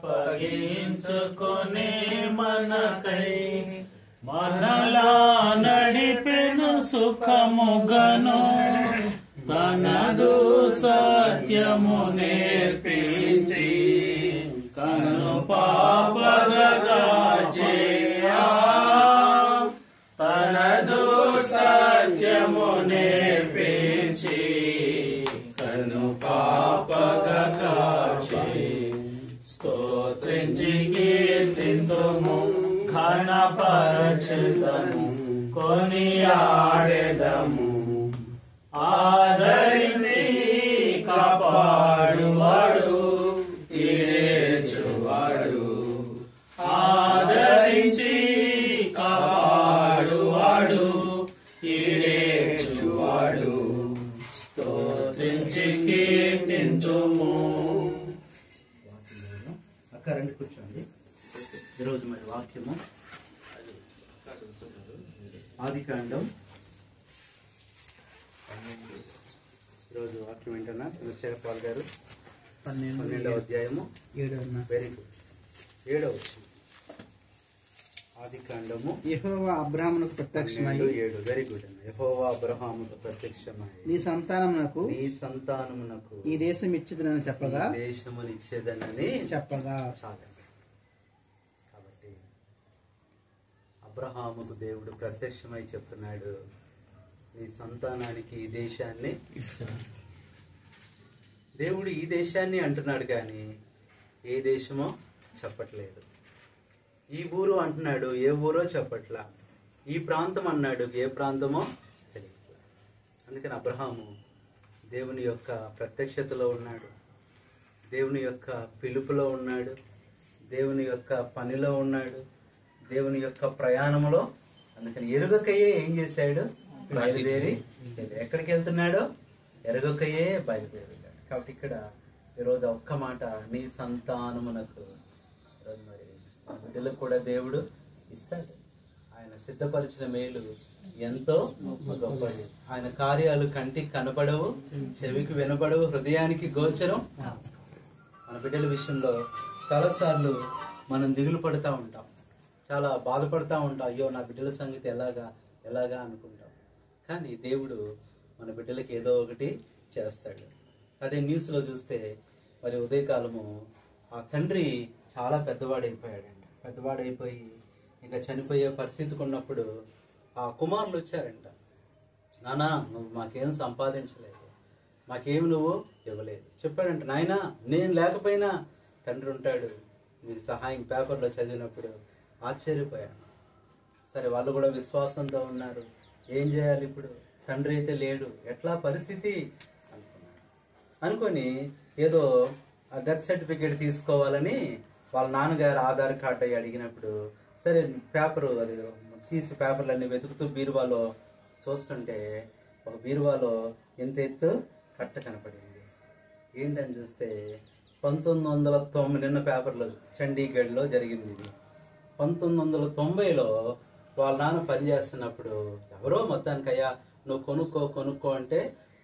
పగించుకునే మనకై మనలా నడిపెను సుఖముగను తనదు సత్యము నేర్పించి కను పాపగా చేయా తనదు సత్యము నేర్పించి కను పాపగా స్తోత్రించి కీర్తింతుము ఘనపరచుదము కొనియాడెదము ఆదరించి కాపాడువాడు ఈడేర్చువాడు ఆదరించి కాపాడువాడు ఈడేర్చువాడు స్తోత్రించి కీర్తింతుము. అక్క రండి కూర్చోండి. ఈరోజు మరి వాక్యము ఆదికాండం. ఈరోజు వాక్యం ఏంటన్నా చంద్రశేఖర్ పాల్ గారు 12వ అధ్యాయము 7వ వెరీ గుడ్ 7వ ఆదికాండము. యెహోవా అబ్రాహామునకు ప్రత్యక్షమై 7 వెరీ గుడ్ అన్న. యెహోవా అబ్రహామునకు ప్రత్యక్షమై నీ సంతానమునకు ఈ దేశం ఇచ్చేదనని చెప్పగా దేశమును ఇచ్చేదనని చెప్పగా చాలండి. కాబట్టి అబ్రహాముకు దేవుడు ప్రత్యక్షమై చెప్తున్నాడు, నీ సంతానానికి ఈ దేశాన్ని ఇస్తాను. దేవుడు ఈ దేశాన్ని అంటున్నాడు కానీ ఏ దేశమో చెప్పట్లేదు. ఈ ఊరు అంటున్నాడు, ఏ ఊరో చెప్పట్లా. ఈ ప్రాంతం అన్నాడు, ఏ ప్రాంతమో తెలియదు. అందుకని అబ్రహాము దేవుని యొక్క ప్రత్యక్షతలో ఉన్నాడు, దేవుని యొక్క పిలుపులో ఉన్నాడు, దేవుని యొక్క పనిలో ఉన్నాడు, దేవుని యొక్క ప్రయాణంలో. అందుకని ఎరుగకయ్యే ఏం చేశాడు, బయలుదేరి ఎక్కడికి వెళ్తున్నాడో ఎరుగకయ్యే బయలుదేరాడు. కాబట్టి ఇక్కడ ఈరోజు ఒక్క మాట, నీ సంతానమునకు. ఈరోజు మరి బిడ్డలకు కూడా దేవుడు ఇస్తాడు. ఆయన సిద్ధపరిచిన మేలు ఎంతో గొప్పది. ఆయన కార్యాలు కంటికి కనపడవు, చెవికి వినపడవు, హృదయానికి గోచరం. మన బిడ్డల విషయంలో చాలాసార్లు మనం దిగులు పడుతూ ఉంటాం, చాలా బాధపడుతూ ఉంటాం. అయ్యో నా బిడ్డల సంగతి ఎలాగా అనుకుంటాం. కానీ దేవుడు మన బిడ్డలకి ఏదో ఒకటి చేస్తాడు. అదే న్యూస్లో చూస్తే మరి ఉదయకాలము ఆ తండ్రి చాలా పెద్దవాడైపోయాడండి. పెద్దవాడైపోయి ఇంకా చనిపోయే పరిస్థితికి ఉన్నప్పుడు ఆ కుమారులు వచ్చారంట. నానా నువ్వు మాకేం సంపాదించలేదు, మాకేమి నువ్వు ఇవ్వలేదు. చెప్పాడంట, నాయనా నేను లేకపోయినా తండ్రి ఉంటాడు. మీరు సహాయం పేపర్లో చదివినప్పుడు ఆశ్చర్యపోయాను. సరే వాళ్ళు కూడా విశ్వాసంతో ఉన్నారు. ఏం చేయాలి ఇప్పుడు, తండ్రి అయితే లేడు, ఎట్లా పరిస్థితి అనుకొని ఏదో ఆ డెత్ సర్టిఫికేట్ తీసుకోవాలని వాళ్ళ నాన్నగారు ఆధార్ కార్డు అయ్యి అడిగినప్పుడు సరే పేపరు అది తీసి పేపర్లన్నీ వెతుకుతూ బీరువాలో చూస్తుంటే ఒక బీరువాలో ఎంత ఎత్తు కట్ట కనపడింది. ఏంటని చూస్తే 1990 నిన్న పేపర్లో చండీగఢ్లో జరిగింది ఇది. 1990లో వాళ్ళ నాన్న పనిచేస్తున్నప్పుడు ఎవరో మొత్తానికయ్యా నువ్వు కొనుక్కో అంటే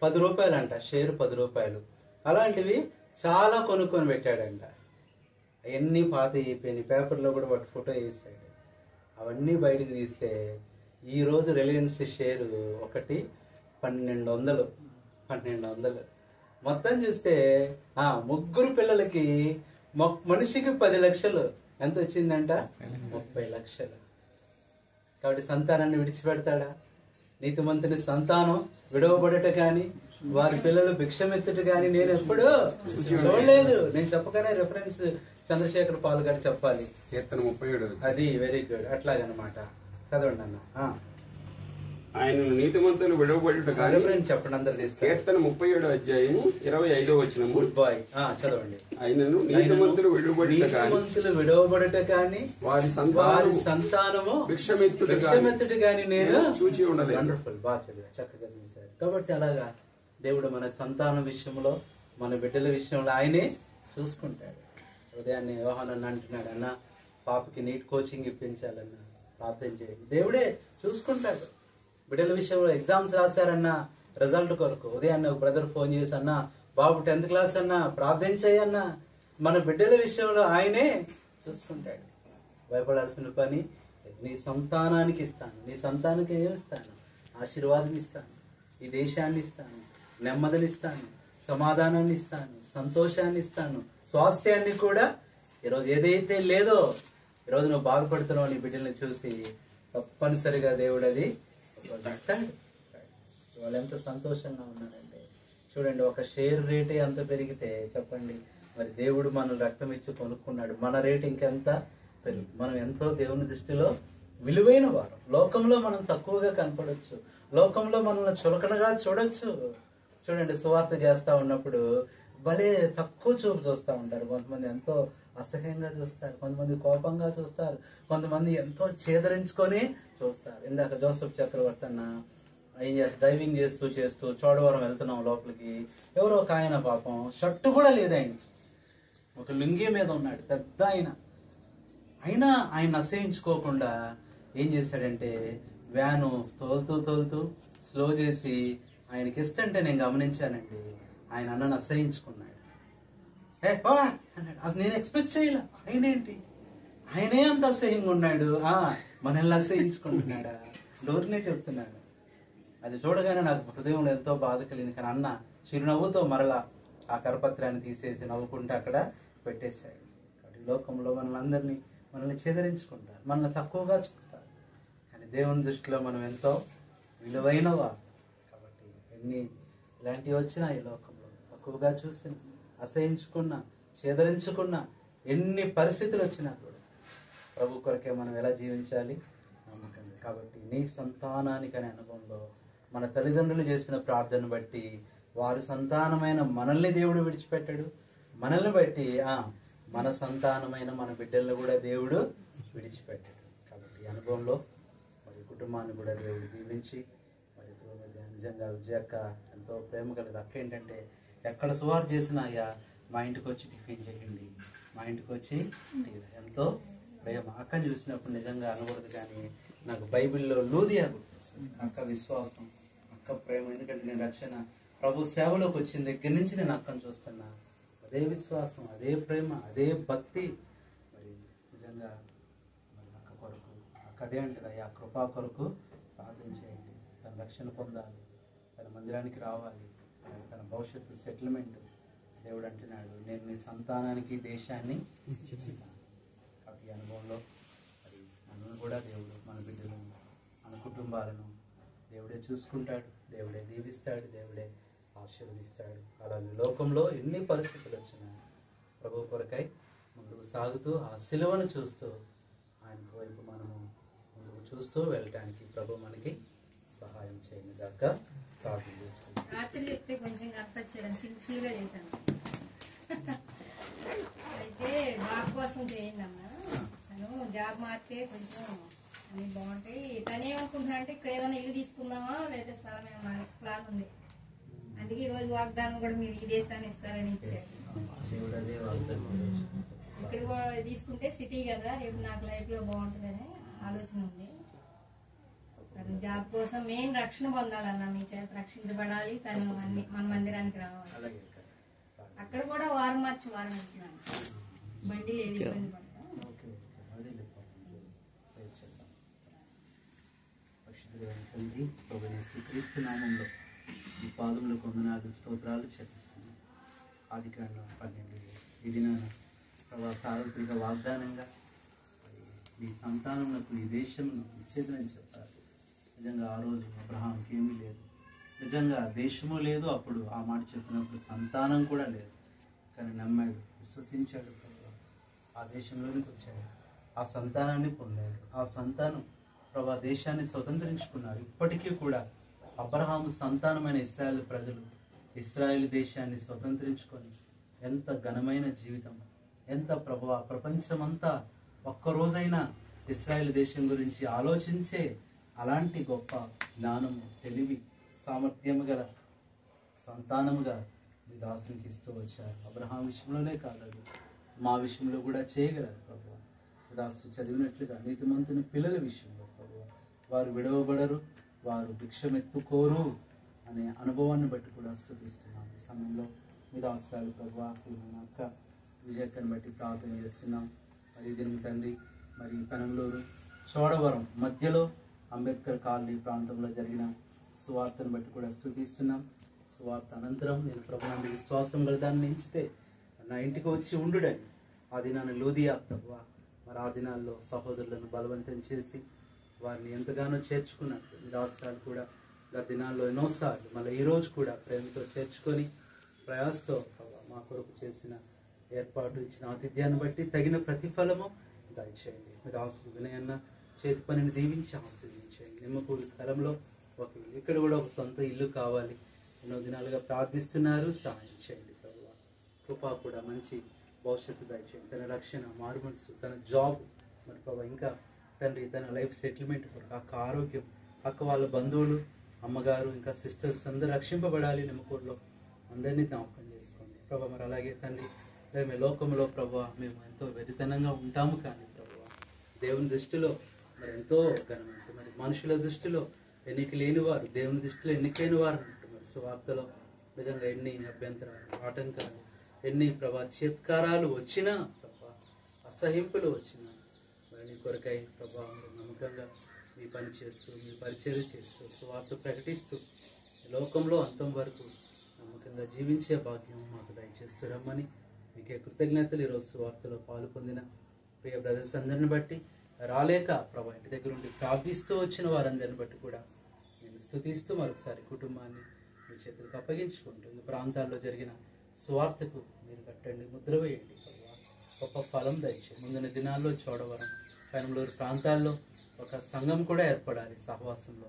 10 రూపాయలంట, షేర్ 10 రూపాయలు. అలాంటివి చాలా కొనుక్కొని పెట్టాడంట. అవన్నీ పాత అయిపోయినాయి. పేపర్లో కూడా వాటి ఫోటో వేసాడు. అవన్నీ బయటకు తీస్తే ఈరోజు రిలయన్స్ షేరు ఒకటి 1200. మొత్తం చూస్తే ముగ్గురు పిల్లలకి మనిషికి 10 లక్షలు ఎంత వచ్చిందంట, 30 లక్షలు. కాబట్టి సంతానాన్ని విడిచిపెడతాడా? నీతిమంతుని సంతానం విడవబడట కానీ వారి పిల్లలు భిక్షమెత్తుట కానీ నేను ఎప్పుడు చూడలేదు. నేను చెప్పగానే రెఫరెన్స్ చంద్రశేఖర్ పాల్ గారు చెప్పాలి. కీర్తన 37 అది వెరీ గుడ్. అట్లాగనమాట చదవండి అన్న. ఆయన నీతిమంతులు విడవబడుట కానీ రెఫరెన్స్ చెప్పండి అందరు. కీర్తన 37 అధ్యాయము 25వ వచనము. గుడ్ బాయ్ చదవండి. ఆయనను నీతిమంతులు విడవబడుట కానీ వారి సంతానము భిక్షమెత్తుట కానీ నేను చూచి ఉండలేదు. వండర్ఫుల్, బాగా చదివా, చక్కగా తీశారు. కాబట్టి అలాగా దేవుడు మన సంతానం విషయంలో మన బిడ్డల విషయంలో ఆయనే చూసుకుంటాడు. ఉదయాన్నే యోహానన్న అంటున్నాడు, అన్న పాపకి నీట్ కోచింగ్ ఇప్పించాలన్న ప్రార్థన చేయండి. దేవుడే చూసుకుంటాడు. బిడ్డల విషయంలో ఎగ్జామ్స్ రాశారన్న రిజల్ట్ కొరకు ఉదయాన్నే ఒక బ్రదర్ ఫోన్ చేసి, అన్న బాబు 10th క్లాస్ అన్నా, ప్రార్థించయ్యన్నా, మన బిడ్డల విషయంలో ఆయనే చూస్తుంటాడు. భయపడాల్సిన పని నీ సంతానానికి ఇస్తాను. నీ సంతానానికి ఏమి ఇస్తాను? ఆశీర్వాదం ఇస్తాను, ఈ దేశాన్ని ఇస్తాను, నెమ్మదిని ఇస్తాను, సమాధానాన్ని ఇస్తాను, సంతోషాన్ని ఇస్తాను, స్వాస్థ్యాన్ని కూడా. ఈరోజు ఏదైతే లేదో, ఈరోజు నువ్వు బాధపడుతున్నావు నీ బిడ్డల్ని చూసి, తప్పనిసరిగా దేవుడు అది ఇస్తాడు. వాళ్ళు ఎంత సంతోషంగా ఉన్నారంటే చూడండి, ఒక షేర్ రేటే అంత పెరిగితే చెప్పండి, మరి దేవుడు మన రక్తం ఇచ్చి కొనుక్కున్నాడు. మన రేటు ఇంకెంత పెరుగు. మనం ఎంతో దేవుని దృష్టిలో విలువైన వారు. లోకంలో మనం తక్కువగా కనపడవచ్చు, లోకంలో మనల్ని చులకనగా చూడొచ్చు. చూడండి, సువార్త చేస్తా ఉన్నప్పుడు భలే తక్కువ చూపు చూస్తూ ఉంటారు. కొంతమంది ఎంతో అసహ్యంగా చూస్తారు, కొంతమంది కోపంగా చూస్తారు, కొంతమంది ఎంతో చేదరించుకొని చూస్తారు. ఇందాక జోసెఫ్ చక్రవర్తి అన్న ఏం చేస్తారు, డ్రైవింగ్ చేస్తూ చోడవరం వెళ్తున్నాం లోపలికి. ఎవరో ఒక ఆయన పాపం షర్టు కూడా లేదు, ఒక లుంగీ మీద ఉన్నాడు, పెద్ద ఆయన. అయినా ఆయన అసహించుకోకుండా ఏం చేశాడంటే వ్యాను తోలుతూ స్లో చేసి ఆయనకి ఇస్తుంటే నేను గమనించానండి, ఆయన అన్నను అసహించుకున్నాడు. అన్నాడు. అసలు నేను ఎక్స్పెక్ట్ చేయలే. ఆయనే అంత అసహ్యంగా ఉన్నాడు, మనల్ని అసహించుకుంటున్నాడా? డోర్నే చెప్తున్నాడు. అది చూడగానే నాకు హృదయంలో ఎంతో బాధ కలిగింది. కానీ అన్న చిరునవ్వుతో మరలా ఆ కరపత్రాన్ని తీసేసి నవ్వుకుంటూ అక్కడ పెట్టేశాడు. కాబట్టి లోకంలో మనల్ని చెదరించుకుంటారు, మనల్ని తక్కువగా చూస్తారు. కానీ దేవుని దృష్టిలో మనం ఎంతో విలువైనవా. కాబట్టి ఎన్ని ఇలాంటివి వచ్చినా ఈ లోకంలో తక్కువగా చూసిన, అసహించుకున్న, చెదరించుకున్న ఎన్ని పరిస్థితులు వచ్చినా కూడా ప్రభు కొరకే మనం ఎలా జీవించాలి నమ్మకంగా. కాబట్టి నీ సంతానానికి అనే అనుభవంలో మన తల్లిదండ్రులు చేసిన ప్రార్థన బట్టి వారి సంతానమైన మనల్ని దేవుడు విడిచిపెట్టాడు. మనల్ని బట్టి మన సంతానమైన మన బిడ్డలను కూడా దేవుడు విడిచిపెట్టాడు. కాబట్టి ఈ అనుభవంలో మరి కుటుంబాన్ని కూడా దేవుడు దీవించి, మరి నిజంగా విజయక్క ఎంతో ప్రేమ కలిగి. అక్క ఏంటంటే ఎక్కడ సువార్ చేసినా మా ఇంటికి వచ్చి టిఫిన్ చేయండి, మా ఇంటికి వచ్చి ఎంతో ప్రేమ. అక్కని చూసినప్పుడు నిజంగా అనకూడదు కానీ నాకు బైబిల్లో లూదియా గుర్తొస్తుంది. అక్క విశ్వాసం, అక్క ప్రేమ. ఎందుకంటే నేను రక్షణ ప్రభు సేవలోకి వచ్చిన దగ్గర నుంచి నేను అక్కను చూస్తున్నా. అదే విశ్వాసం, అదే ప్రేమ, అదే భక్తి. మరి నిజంగా మరి అక్క కొరకు, అక్క అదే అంటారు, ఆ కృపా కొరకు ప్రార్థన చేయండి. తన రక్షణ పొందాలి, తన మందిరానికి రావాలి, తన భవిష్యత్తు సెటిల్మెంట్. దేవుడు అంటున్నాడు, నేను నీ సంతానానికి దేశాన్ని ఇచ్చిస్తాను. కాబట్టి ఈ అనుభవంలో మరి మనల్ని కూడా దేవుడు, మన బిడ్డలను, మన కుటుంబాలను దేవుడే చూసుకుంటాడు, దేవుడే దీవిస్తాడు, దేవుడే ఆశీర్వదిస్తాడు. అలాగే లోకంలో ఎన్ని పరిస్థితులు వచ్చినా ప్రభు కొరకై ముందుకు సాగుతూ ఆ సిలువను చూస్తూ ఆయన వైపు మనము ముందుకు చూస్తూ వెళ్ళటానికి ప్రభు మనకి సహాయం చేయని దాకా ప్రార్థన చేసుకుంటాం. రాత్రి చెప్తే కొంచెం కనపచ్చారని సింపుల్గా చేశాను. అయితే బాబు కోసం చేయండి అన్న, తను జాబ్ మార్కే కొంచెం అన్ని బాగుంటాయి. తనేమనుకుంటున్నా అంటే ఇక్కడ ఏదైనా ఇల్లు తీసుకుందామా లేదా స్థలం ఏమన్నా ప్లాన్ ఉంది. అందుకే ఈ రోజు వాగ్దానం కూడా మీరు ఈ దేశాన్ని ఇస్తారని ఇచ్చారు. ఇక్కడ కూడా తీసుకుంటే సిటీ కదా, రేపు నాకు లైఫ్ లో బాగుంటుందని ఆలోచన ఉంది. తను జాబ్ కోసం మెయిన్ రక్షణ పొందాలన్న, మీ చేత రక్షించబడాలి, తను అన్ని మన మందిరానికి రావాలి. అక్కడ కూడా వారం మార్చి వారం వెళ్తున్నాను, బండి లేదు, ఇబ్బంది పడతాం. క్రీస్తు నామంలో ఈ పాదముల కొందనాలు స్తోత్రాలు చెల్లిస్తున్నాం. ఆదికాండం 12 ఈ దినాన ప్రభా సాగుతుగా వాగ్దానంగా నీ సంతానములకు ఈ దేశమును ఇచ్చేదని చెప్పారు. నిజంగా ఆ రోజు అబ్రహాంకి ఏమీ లేదు, నిజంగా దేశము లేదు. అప్పుడు ఆ మాట చెప్పినప్పుడు సంతానం కూడా లేదు. కానీ నమ్మాడు, విశ్వసించాడు, ఆ దేశంలోనికి వచ్చాడు, ఆ సంతానాన్ని పొందాడు. ఆ సంతానం ప్రభా దేశాన్ని స్వతంత్రించుకున్నారు. ఇప్పటికీ కూడా అబ్రహాము సంతానమైన ఇశ్రాయేలు ప్రజలు ఇశ్రాయేల్ దేశాన్ని స్వతంత్రించుకొని ఎంత ఘనమైన జీవితం, ఎంత ప్రపంచమంతా ఒక్కరోజైనా ఇశ్రాయేల్ దేశం గురించి ఆలోచించే అలాంటి గొప్ప జ్ఞానము, తెలివి, సామర్థ్యము గల సంతానముగా మీ దాసునికి ఇస్తూ వచ్చారు. అబ్రహాం విషయంలోనే కాదు, మా విషయంలో కూడా చేయగలరు ప్రభు. దాసుడు చదివినట్లుగా నీతిమంతుని పిల్లల విషయంలో ప్రభు వారు విడవబడరు, వారు భిక్షమెత్తుకోరు అనే అనుభవాన్ని బట్టి కూడా స్తుతిస్తున్నాం. ఈ సమయంలో మీద అవసరాలు ప్రభు అక్క విజయక్కని బట్టి ప్రార్థన చేస్తున్నాం. మరి దినం తండ్రి మరి పెనంలూరు చోడవరం మధ్యలో అంబేద్కర్ కాలనీ ప్రాంతంలో జరిగిన సువార్తను బట్టి కూడా స్తుతిస్తున్నాం. సువార్త అనంతరం నేను ప్రభు నందు విశ్వాసం గల దాన్ని ఎంచితే నా ఇంటికి వచ్చి ఉండుడని ఆ దినాన్ని లోదియా ప్రభు మరి ఆ దినాల్లో సహోదరులను బలవంతం చేసి వారిని ఎంతగానో చేర్చుకున్నట్టు మీ అవసరాలు కూడా గత దినాల్లో ఎన్నోసార్లు మళ్ళీ ఈరోజు కూడా ప్రేమతో చేర్చుకొని ప్రయాసతో మా కొరకు చేసిన ఏర్పాటు ఇచ్చిన ఆతిథ్యాన్ని బట్టి తగిన ప్రతిఫలము దయచేయండి. మీ దాసులు వినయన్న చేతి పనిని దీవించి ఆశీర్వదించండి. నిమ్మకూరు స్థలంలో ఒక ఇక్కడ కూడా ఒక సొంత ఇల్లు కావాలి ఎన్నో దినాలుగా ప్రార్థిస్తున్నారు. సహాయం చేయండి ప్రభువా. కృప కూడా మంచి భవిష్యత్తు దయచేయండి. తన రక్షణ మారు మనసు తన జాబ్ మరి ప్రభావ ఇంకా తండ్రి తన లైఫ్ సెటిల్మెంట్ కొరకు అక్క ఆరోగ్యం అక్క వాళ్ళ బంధువులు అమ్మగారు ఇంకా సిస్టర్స్ అందరూ రక్షింపబడాలి. నిమ్మకూరులో అందరినీ జ్ఞాపకం చేసుకోండి ప్రభా. మరి అలాగే తండ్రి మేము లోకంలో ప్రభా మేము ఎంతో వెరితనంగా ఉంటాము కానీ ప్రభా దేవుని దృష్టిలో మరి ఎంతో ఘనమంటే మరి మనుషుల దృష్టిలో ఎన్నిక లేని వారు దేవుని దృష్టిలో ఎన్నికైన వారు అన్నట్టు మరి సువార్తలో నిజంగా ఎన్ని అభ్యంతరాలు ఆటంకాలు ఎన్ని ప్రభా చేత్కారాలు వచ్చినా ప్రభా అసహింపులు వచ్చినా మరి నీ కొరకై ప్రభా నమ్మకంగా మీ పని చేస్తూ మీ పరిచయం చేస్తూ సువార్త ప్రకటిస్తూ లోకంలో అంతం వరకు నమ్మకంగా జీవించే భాగ్యం మాకు దయచేస్తూ రమ్మని మీకే కృతజ్ఞతలు. ఈరోజు సువార్తలో పాలు పొందిన ప్రియ బ్రదర్స్ అందరిని బట్టి రాలేక ప్రభా ఇంటి దగ్గర ఉండి ప్రార్థిస్తూ వచ్చిన వారందరిని బట్టి కూడా నేను స్తుతిస్తూ మరొకసారి కుటుంబాన్ని మీ చేతులకు అప్పగించుకుంటూ ఈ ప్రాంతాల్లో జరిగిన సువార్తకు మీరు కట్టండి, ముద్ర వేయండి ప్రభా. గొప్ప ఫలం దయచేయండి. ముందున్న దినాల్లో చోడవరం పెనంలూరు ప్రాంతాల్లో ఒక సంఘం కూడా ఏర్పడాలి. సహవాసంలో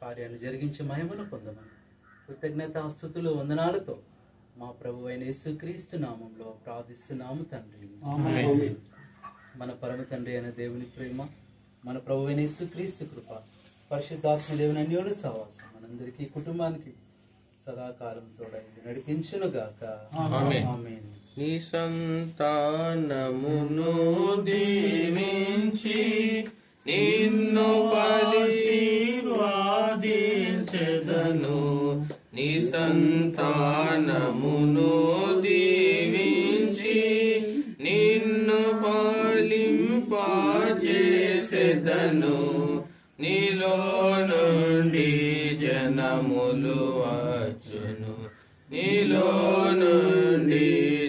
కార్యాలు జరిగించి మహిమను పొందమని కృతజ్ఞతాస్తుతులు వందనాలతో మా ప్రభువైన యేసుక్రీస్తు నామంలో ప్రార్థిస్తున్నాము తండ్రి. మన పరమ తండ్రి అయిన దేవుని ప్రేమ మన ప్రభువైన యేసుక్రీస్తు కృప పరిశుద్ధాత్మ దేవుని అన్యోన్య సహవాసం మనందరికీ కుటుంబానికి సదాకాలం తోడైంది నడిపించును గాక. ఆమేన్. నీ సంతానమును దీవించి నిన్ను ఆశీర్వదించెదను. నీ సంతానమును దీవించి నిన్ను ఫలింపజేసెదను. నీలో నుండి జనములు వచ్చును, నీలో నుండి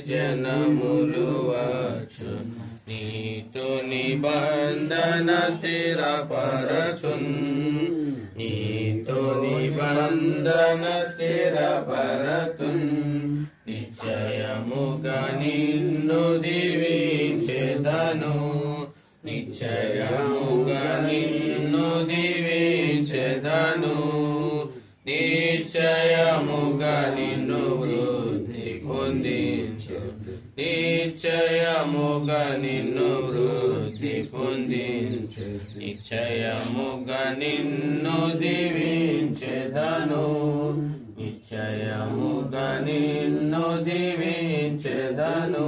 జనములు వచ్చును. నీతో నిబంధన స్థిరపరచున్, నీతో నిబంధన స్థిరపరచున్. నిశ్చయముగా నిన్ను దీవించెదను, నిశ్చయముగా నిన్ను దీవించెదను. నిశ్చయముగా నిన్ను వృద్ధి పొందించు, నిశ్చయముగా నిన్ను వృద్ధి పొందించు. నిశ్చయముగా నిన్ను దీవించెదను, నిశ్చయముగా నిన్ను దీవించెదను.